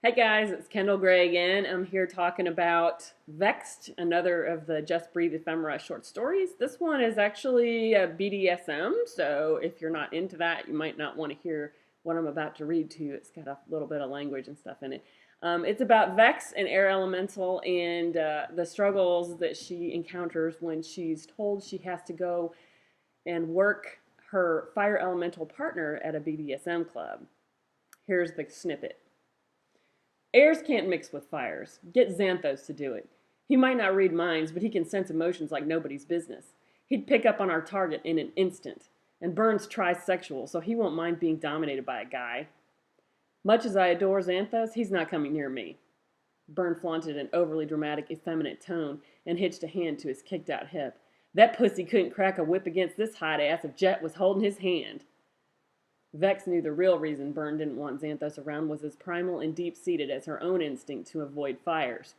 Hey guys, it's Kendall Gray again. I'm here talking about Vexed, another of the Just Breathe Ephemera short stories. This one is actually a BDSM, so if you're not into that, you might not want to hear what I'm about to read to you. It's got a little bit of language and stuff in it. It's about Vex, an air elemental, and the struggles that she encounters when she's told she has to go and work her fire elemental partner at a BDSM club. Here's the snippet. Airs can't mix with fires. Get Xanthos to do it. He might not read minds, but he can sense emotions like nobody's business. He'd pick up on our target in an instant. And Burns trisexual, so he won't mind being dominated by a guy. Much as I adore Xanthos, he's not coming near me. Byrne flaunted an overly dramatic, effeminate tone and hitched a hand to his kicked-out hip. That pussy couldn't crack a whip against this hot ass if Jet was holding his hand. Vex knew the real reason Byrne didn't want Xanthos around was as primal and deep-seated as her own instinct to avoid fires.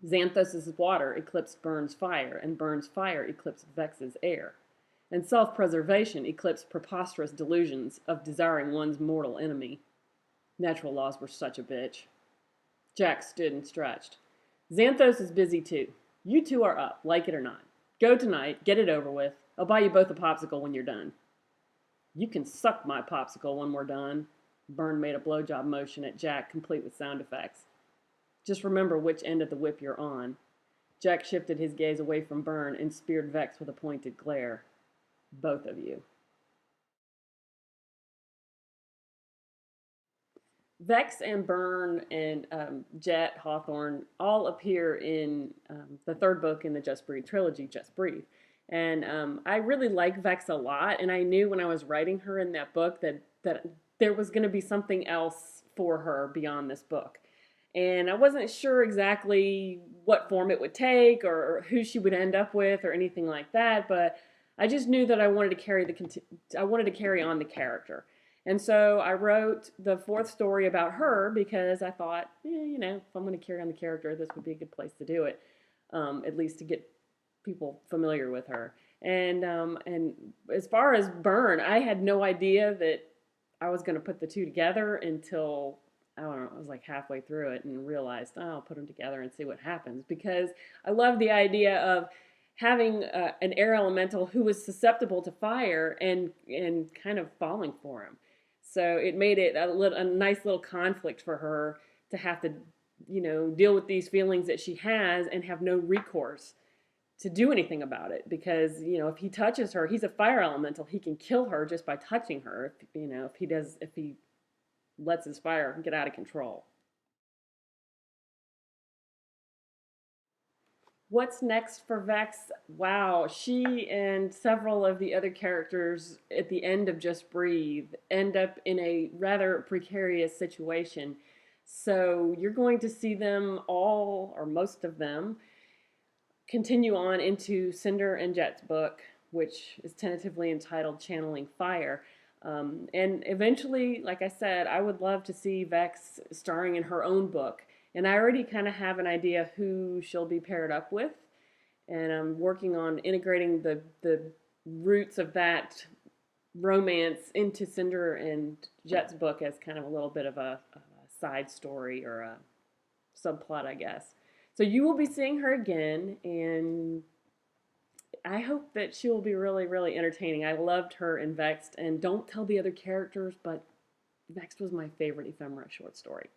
Xanthos's water eclipsed Byrne's fire, and Byrne's fire eclipsed Vex's air. And self-preservation eclipsed preposterous delusions of desiring one's mortal enemy. Natural laws were such a bitch. Jack stood and stretched. Xanthos is busy too. You two are up, like it or not. Go tonight, get it over with. I'll buy you both a popsicle when you're done. You can suck my popsicle when we're done. Byrne made a blowjob motion at Jack, complete with sound effects. Just remember which end of the whip you're on. Jack shifted his gaze away from Byrne and speared Vex with a pointed glare. Both of you. Vex and Byrne and Jet Hawthorne all appear in the third book in the Just Breathe trilogy, Just Breathe. And I really like Vex a lot, and I knew when I was writing her in that book that there was going to be something else for her beyond this book. And I wasn't sure exactly what form it would take or who she would end up with or anything like that, but I just knew that I wanted to carry on the character. And so I wrote the fourth story about her because I thought, if I'm going to carry on the character, this would be a good place to do it, at least to get people familiar with her. And as far as Byrne, I had no idea that I was going to put the two together until, I don't know, I was like halfway through it and realized, I'll put them together and see what happens, because I love the idea of having an air elemental who was susceptible to fire and kind of falling for him. So it made it a nice little conflict for her to have to, deal with these feelings that she has and have no recourse to do anything about it, because if he touches her, he's a fire elemental. He can kill her just by touching her. If he lets his fire get out of control. What's next for Vex? Wow, she and several of the other characters at the end of Just Breathe end up in a rather precarious situation. So you're going to see them all, or most of them, continue on into Cinder and Jet's book, which is tentatively entitled Channeling Fire. And eventually, like I said, I would love to see Vex starring in her own book. And I already kind of have an idea who she'll be paired up with. And I'm working on integrating the roots of that romance into Cinder and Jet's book as kind of a little bit of a side story or a subplot, I guess. So you will be seeing her again, and I hope that she will be really, really entertaining. I loved her in Vexed, and don't tell the other characters, but Vexed was my favorite Ephemera short story.